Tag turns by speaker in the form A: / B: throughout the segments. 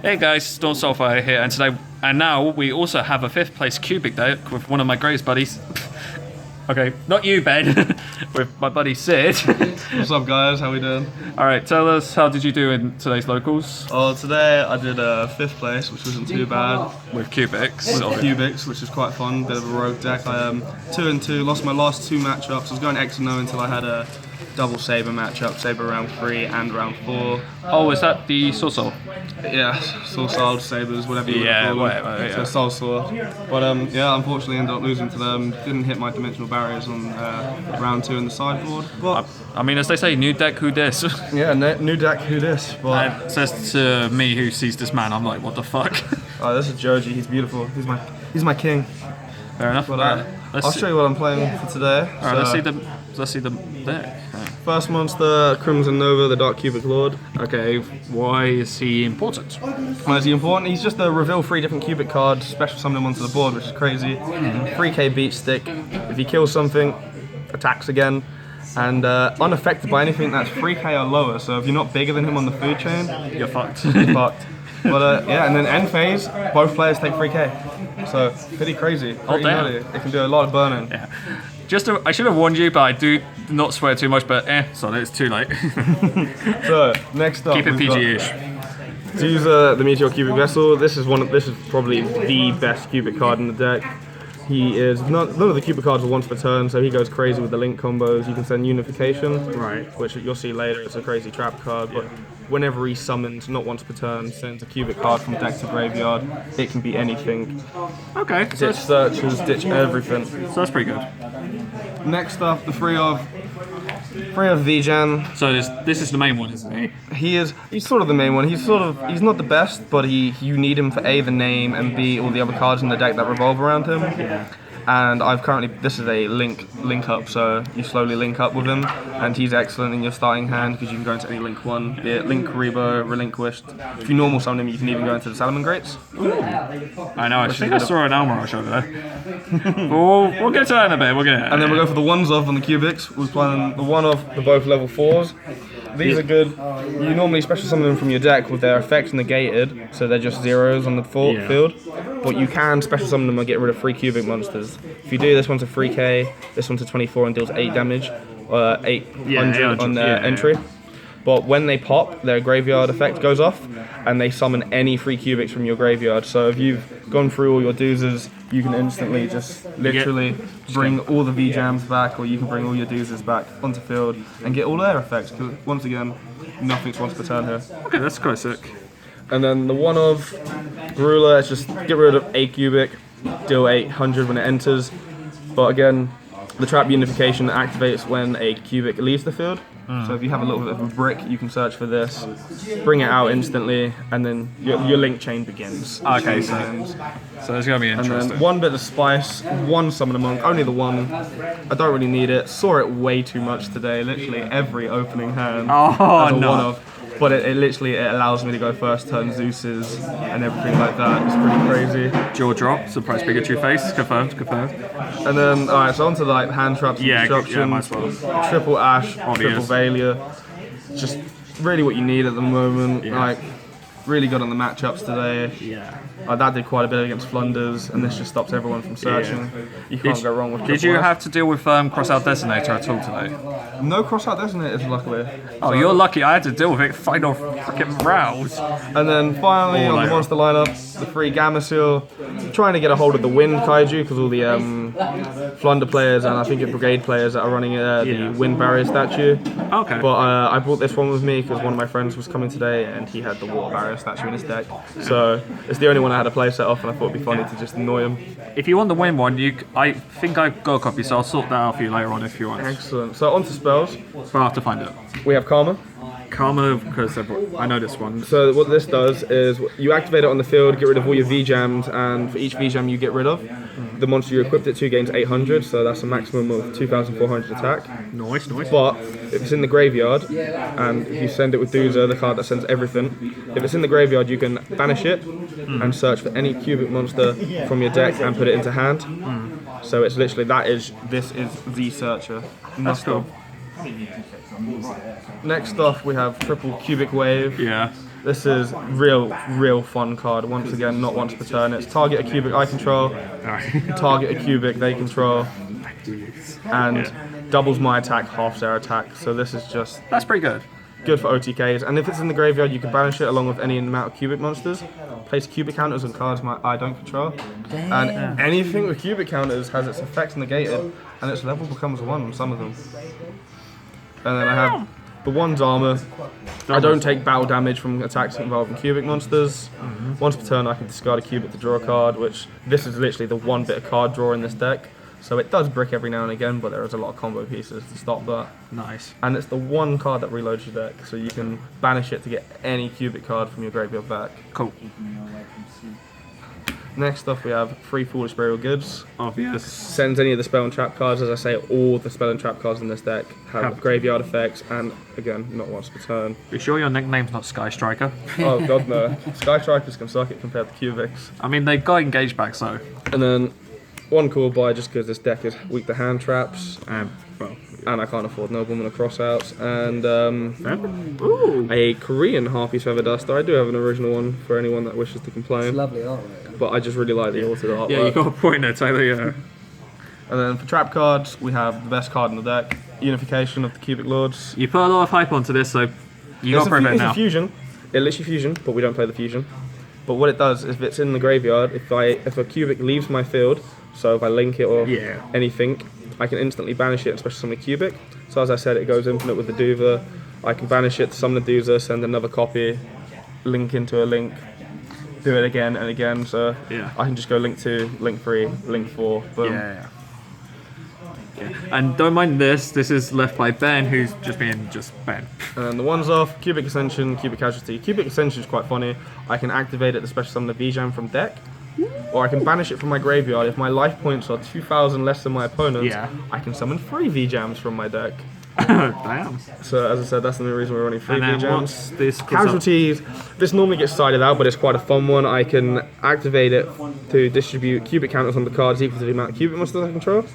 A: Hey guys, Storm Soulfire here, and now we also have a 5th place cubic deck with one of my greatest buddies. Okay, not you, Ben, with my buddy Sid.
B: What's up, guys? How we doing?
A: All right, tell us, how did you do in today's locals?
B: Oh, today I did 5th place, which wasn't too bad.
A: With cubics.
B: With cubics, which is quite fun. Bit of a rogue deck. I 2-2, lost my last 2 matchups. I was going X&O until I had a double Saber matchup, Saber round 3 and round 4.
A: Oh, is that the Soul?
B: Yeah, Soul Sabers, whatever you want to call them.
A: Whatever,
B: So Soul Sword. But yeah, unfortunately ended up losing to them. Didn't hit my dimensional barriers on round 2 in the sideboard. But
A: I mean, as they say, new deck, who dis?
B: yeah, new deck, who dis? But
A: It says to me who sees this man, I'm like, what the fuck?
B: oh, this is Joji. He's beautiful. He's my king.
A: Fair enough.
B: But
A: Let's
B: show you what I'm playing for today.
A: Alright, let's see the deck. Right.
B: First monster, Crimson Nova, the Dark Cubic Lord.
A: Okay, why is he important?
B: Why is he important? He's just a reveal 3 different cubic cards, special summon him onto the board, which is crazy. 3k beat stick. If he kills something, attacks again. And unaffected by anything that's 3k or lower, so if you're not bigger than him on the food chain,
A: You're fucked.
B: you're fucked. But yeah, and then end phase, both players take 3k. So, pretty crazy. Pretty
A: damn.
B: nutty. It can do a lot of burning.
A: Yeah. I should have warned you, but I do not swear too much, but sorry, it's too late.
B: So, next up,
A: Keep it PG-ish.
B: To use the Meteor Cubic Vessel, this is probably the best cubic card in the deck. He is none of the cubic cards are once per turn, so he goes crazy with the link combos. You can send Unification,
A: Right.
B: which you'll see later. It's a crazy trap card, but whenever he summons, not once per turn, sends a cubic card from deck to graveyard. It can be anything.
A: Okay, so
B: Ditch searches, ditch everything.
A: that's pretty good.
B: Next up, the free of Vijan.
A: So this is the main one, isn't he?
B: He's sort of the main one. He's not the best, but you need him for A, the name, and B, all the other cards in the deck that revolve around him.
A: Yeah.
B: And this is a link up, so you slowly link up with him, and he's excellent in your starting hand because you can go into any link 1, be it Link Rebo, Relinquished. If you normal summon him, you can even go into the Salomon Grates.
A: I know, I think I saw an Almarosh over there. we'll get to that in a bit,
B: And then we'll go for the ones of on the cubics. We're playing the one of the both level 4s. These are good. You normally special summon them from your deck with their effects negated, so they're just zeros on the field. But you can special summon them and get rid of 3 cubic monsters. If you do, this one's a 3k, this one's a 24 and deals 8 damage, 800 on their entry. But when they pop, their graveyard effect goes off, and they summon any 3 cubics from your graveyard. So if you've gone through all your doozers, you can instantly just literally bring all the V-Jams back, or you can bring all your doozers back onto field and get all their effects, because once again, nothing's once per turn here.
A: Okay, that's quite sick.
B: And then the one of Garula is just get rid of a cubic, deal 800 when it enters. But again, the trap unification activates when a cubic leaves the field. So if you have a little bit of a brick, you can search for this, bring it out instantly, and then your link chain begins.
A: Okay, so it's gonna be interesting.
B: And then one bit of spice, one Summoner Monk, only the one. I don't really need it. Saw it way too much today, literally every opening hand.
A: Oh,
B: as a
A: no.
B: one-off. But it literally allows me to go first turn Zeus's and everything like that. It's pretty crazy.
A: Jaw drop, surprise Pikachu face, confirmed.
B: And then, alright, so onto like hand traps and disruptions.
A: might as well.
B: Triple Ash,
A: Obvious.
B: triple Valia. Just really what you need at the moment.
A: Yeah.
B: Like, really good on the matchups today.
A: Yeah.
B: That did quite a bit against Flunders, and this just stops everyone from searching. You can't go wrong with
A: Did
B: triple
A: you
B: Ash.
A: have to deal with Crossout Designator at all today?
B: No crossout designators, luckily.
A: Oh, you're lucky. I had to deal with it final freaking rounds.
B: And then finally, on the monster lineup, the free Gamma Seal. Trying to get a hold of the Wind Kaiju, because all the Flunder players and I think Brigade players that are running the Wind Barrier statue.
A: Okay.
B: But I brought this one with me because one of my friends was coming today and he had the Water Barrier statue in his deck. So it's the only one I had a play set off, and I thought it'd be funny to just annoy him.
A: If you want the win one, I think I've got a copy, so I'll sort that out for you later on if you want.
B: Excellent. So onto spells.
A: But I'll have to find it.
B: We have Karma.
A: Karma, because I know this one.
B: So what this does is you activate it on the field, get rid of all your V-Jams, and for each V-Jam you get rid of, the monster you equipped it to gains 800, so that's a maximum of 2,400 attack.
A: Nice.
B: But if it's in the graveyard, and if you send it with Doozer, the card that sends everything, if it's in the graveyard you can banish it and search for any cubic monster from your deck and put it into hand. So it's literally, this is the searcher.
A: That's cool.
B: Next off we have triple cubic wave.
A: Yeah.
B: This is real fun card. Once again, not once per turn. It's target a cubic I control, target a cubic they control, and doubles my attack, halves their attack. So this is just
A: That's pretty good.
B: good for OTKs. And if it's in the graveyard, you can banish it along with any amount of cubic monsters. Place cubic counters on cards I don't control. And anything with cubic counters has its effects negated, and its level becomes 1 on some of them. And then I have the 1's armor. I don't take battle damage from attacks involving cubic monsters. Once per turn I can discard a cubic to draw a card, which this is literally the one bit of card draw in this deck. So it does brick every now and again, but there is a lot of combo pieces to stop that.
A: Nice.
B: And it's the one card that reloads your deck, so you can banish it to get any cubic card from your graveyard back.
A: Cool.
B: Next up we have 3 Foolish Burial Goods.
A: Obvious.
B: Sends any of the spell and trap cards. As I say, all the spell and trap cards in this deck have graveyard effects, and again, not once per turn.
A: You sure your nickname's not Sky Striker?
B: Oh god no. Sky Strikers can suck it compared to cubics.
A: I mean, they got engaged back, so.
B: And then one cool buy just because this deck is weak to hand traps,
A: Well,
B: and I can't afford Nobleman or Crossouts, and
A: ooh.
B: a Korean Harpy Feather Duster. I do have an original one for anyone that wishes to complain.
C: It's lovely artwork.
B: But I just really like the altered artwork.
A: Yeah, you got a point there, Taylor, yeah.
B: And then for trap cards, we have the best card in the deck, Unification of the Cubic Lords.
A: You put a lot of hype onto this, so you got to prove it
B: It's
A: now.
B: a fusion. It lets you fusion, but we don't play the fusion. But what it does, if it's in the graveyard, if a cubic leaves my field, so if I link it or anything, I can instantly banish it and special summon a cubic. So as I said, it goes infinite with the Duva. I can banish it to summon the Doozer, send another copy, link into a link, do it again and again. So I can just go link 2, link 3, link 4, boom.
A: Yeah. And don't mind this. This is left by Ben, who's just being Ben.
B: And the one's off, Cubic Ascension, Cubic Casualty. Cubic Ascension is quite funny. I can activate it to special summon the Vjam from deck, or I can banish it from my graveyard. If my life points are 2,000 less than my opponent's, I can summon 3 Vjams from my deck.
A: Damn.
B: So as I said, that's the only reason we're running 3
A: And then what's
B: Vjams.
A: this?
B: Casualties, this normally gets sided out, but it's quite a fun one. I can activate it to distribute cubic counters on the cards equal to the amount of cubic monsters I control.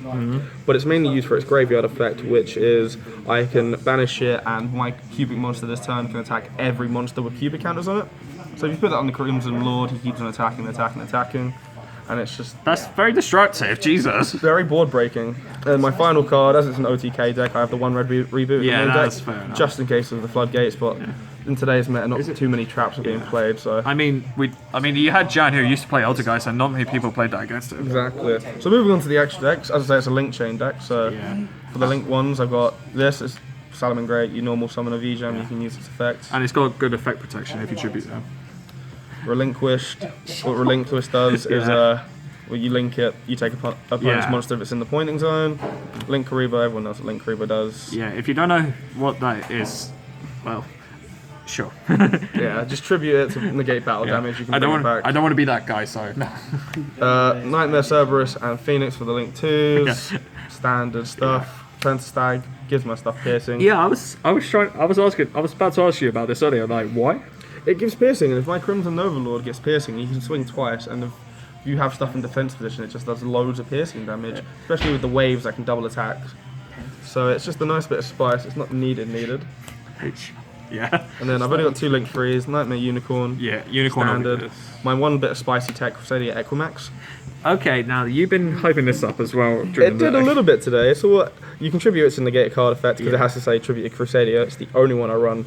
B: But it's mainly used for its graveyard effect, which is I can banish it and my cubic monster this turn can attack every monster with cubic counters on it. So if you put that on the Crimson Lord, he keeps on attacking, and it's just
A: That's very destructive, Jesus.
B: very board breaking. And my final card, as it's an OTK deck, I have the 1 red reboot
A: Yeah,
B: in the main
A: that's
B: deck,
A: fair enough.
B: just in case of the floodgates. But in today's meta, not too many traps are being played. So
A: I mean, you had Jan who used to play Altergeist, and not many people played that against him.
B: exactly. So moving on to the extra decks, as I say, it's a link chain deck. So for the link ones, I've got this. It's Salomon Great. You normal summon a Vjam, you can use its effects.
A: And it's got good effect protection if you tribute them.
B: Relinquished. What Relinquished does is when you link it, you take opponent's monster if it's in the pointing zone. Link Kariba, everyone knows what Link Kariba does.
A: Yeah, if you don't know what that is, well, sure.
B: Yeah, just tribute it to negate battle damage. You can bring it back.
A: I don't want to be that guy, so.
B: Nightmare Cerberus and Phoenix for the link 2s. Standard stuff. Pentastag gives my stuff piercing.
A: Yeah, I was about to ask you about this earlier. Like, why?
B: It gives piercing, and if my Crimson Overlord gets piercing, you can swing twice, and if you have stuff in defense position, it just does loads of piercing damage, especially with the waves that can double attack. So it's just a nice bit of spice. It's not needed.
A: Yeah.
B: And then I've only got 2 link 3s, Nightmare Unicorn.
A: Yeah, Unicorn.
B: Standard. My 1 bit of spicy tech, Crusadia Equimax.
A: Okay, now you've been hyping this up as well.
B: It did a little bit today. So what you contribute it to negate a card effect because it has to say tribute to Crusadia. It's the only one I run.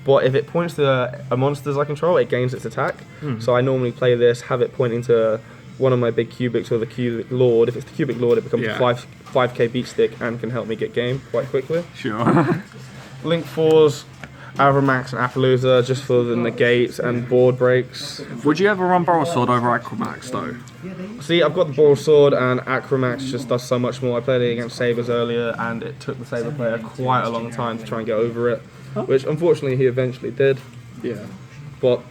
B: But if it points to a monsters I control, it gains its attack. So I normally play this, have it pointing to one of my big cubics or the cubic lord. If it's the cubic lord, it becomes a 5k beat stick and can help me get game quite quickly.
A: Sure.
B: Link 4s, Avramax and Appaloosa just for the negates and board breaks.
A: Would you ever run Boral Sword over Aquamax though?
B: See, I've got the Boral Sword and Acromax just does so much more. I played it against Sabers earlier and it took the Saber player quite a long time to try and get over it. Which unfortunately he eventually did. Yeah. But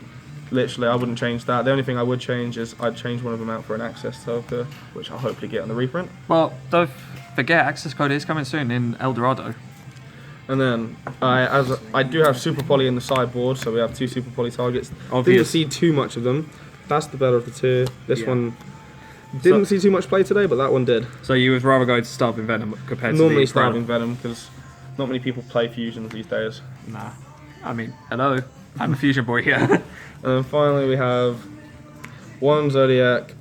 B: literally I wouldn't change that. The only thing I would change is I'd change one of them out for an access token, which I'll hopefully get on the reprint.
A: Well, don't forget, access code is coming soon in El Dorado.
B: And then I do have Super Poly in the sideboard, so we have 2 Super Poly targets.
A: Obvious.
B: Didn't see too much of them. That's the better of the 2. This one didn't see too much play today, but that one did.
A: So you would rather go to Starving Venom compared
B: Normally
A: to
B: Starving Venom, because not many people play fusions these days.
A: Nah. I mean, hello. I'm a fusion boy here.
B: And then finally we have one Zodiac,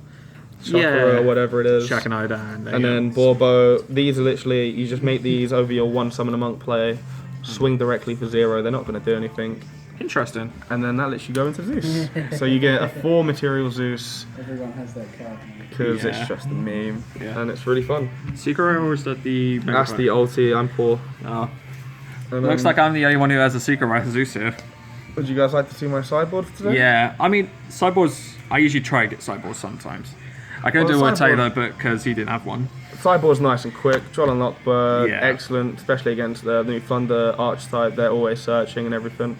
B: Chakra, whatever it is.
A: Shakanaidan.
B: And then Borbo. These are literally, you just make these over your one summon a monk play, swing directly for 0, they're not going to do anything.
A: Interesting.
B: And then that lets you go into Zeus. So you get a 4 material Zeus.
C: Everyone has that card.
B: Because it's just a meme.
A: Yeah.
B: And it's really fun.
A: Secret Rare, or is that the...
B: That's the ulti, I'm poor.
A: Oh.
B: And
A: Looks like I'm the only one who has a Secret Rare Zeus here.
B: Would you guys like to see my sideboard for today?
A: Yeah, I mean, sideboards, I usually try to get sideboards sometimes. I couldn't do it with Taylor, but because he didn't have one.
B: Sideboard's nice and quick. Troll and Lockbird,
A: Yeah.
B: excellent, especially against the new Thunder archetype. They're always searching and everything.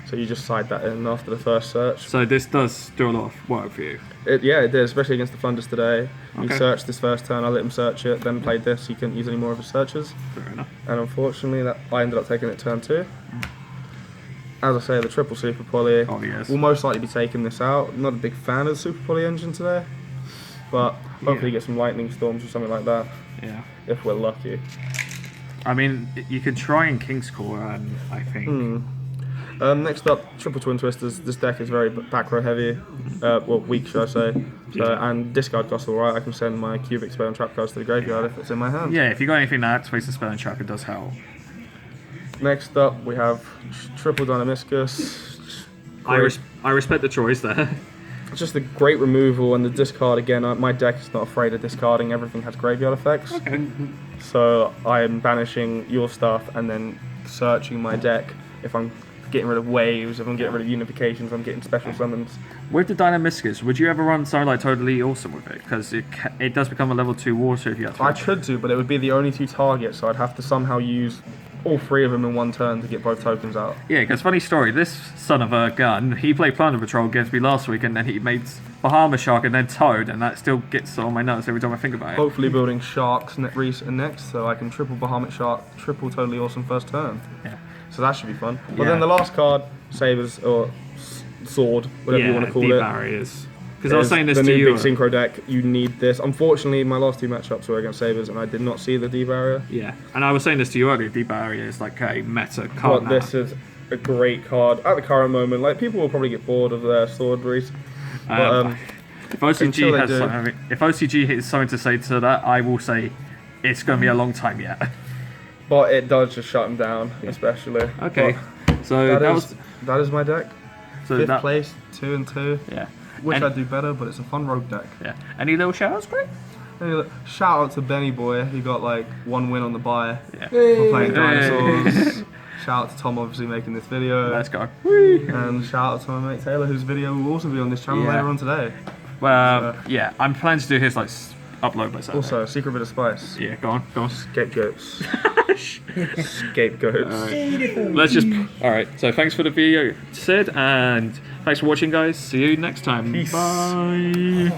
B: So you just side that in after the first search.
A: So this does do a lot of work for you.
B: Yeah, it did, especially against the Thunders today. He
A: Okay.
B: searched this first turn, I let him search it, then played this, he couldn't use any more of his searches.
A: Fair enough.
B: And unfortunately, I ended up taking it turn 2. As I say, the triple Super Poly
A: Oh, yes.
B: will most likely be taking this out. I'm not a big fan of the Super Poly engine today, but hopefully get some Lightning Storms or something like that,
A: Yeah.
B: if we're lucky.
A: I mean, you could try in King's Core, and I think...
B: Next up, Triple Twin Twisters. This deck is very back row heavy, well, weak, should I say. So, and discard costs alright, I can send my cubic spell and trap cards to the graveyard if it's in my hand.
A: Yeah, if you got anything that activates the spell and trap, it does help.
B: Next up, we have Triple Dynamiscus.
A: I respect the choice there.
B: Just a great removal, and the discard again. My deck is not afraid of discarding. Everything has graveyard effects.
A: Okay.
B: So I am banishing your stuff and then searching my deck. If I'm getting rid of waves, if I'm getting rid of unifications, I'm getting special summons.
A: With the Dynamiscus, would you ever run something like Totally Awesome with it? Because it does become a level 2 water if you have to.
B: I could do, but it would be the only 2 targets, so I'd have to somehow use all 3 of them in one turn to get both tokens out.
A: Yeah, because funny story, this son of a gun, he played Plunder Patrol against me last week, and then he made Bahamas Shark and then Toad, and that still gets on my nuts every time I think about it.
B: Hopefully building Sharks next, so I can triple Bahamut Shark, triple Totally Awesome first turn.
A: Yeah.
B: So that should be fun. But
A: Yeah.
B: then the last card, Sabers, or Sword, whatever you want to call
A: deep
B: it.
A: barriers. Because I was
B: is
A: saying this
B: the
A: to
B: new
A: you.
B: big synchro deck. You need this. Unfortunately, my last 2 matchups were against Sabers, and I did not see the D barrier.
A: Yeah, and I was saying this to you earlier. Deep barrier is like a meta card.
B: But this is a great card at the current moment. Like, people will probably get bored of their Sword Breeze. But
A: if OCG
B: until they
A: has
B: do-
A: something, if OCG has something to say to that, I will say it's going to be a long time yet.
B: but it does just shut them down, especially.
A: Okay,
B: But
A: so
B: that is my deck.
A: so
B: 5th
A: that
B: place, 2 and 2.
A: yeah.
B: Wish
A: And-
B: I'd do better, but it's a fun rogue deck.
A: Yeah. Any little shout-outs, Greg?
B: Anyway, shout out to Benny Boy, he got like 1 win on the bye
A: Yeah.
B: for playing
A: Hey.
B: dinosaurs. Shout out to Tom, obviously making this video.
A: Let's go. Whee!
B: And shout out to my mate Taylor, whose video will also be on this channel
A: Yeah.
B: later on today.
A: Well, yeah, I'm planning to do his like upload by Saturday.
B: Also, secret bit of spice.
A: Yeah, go on, go on.
B: Scapegoats. Scapegoats.
A: Let's just. All right. So thanks for the video, Sid, and thanks for watching, guys. See you next time.
B: Peace.
A: Bye.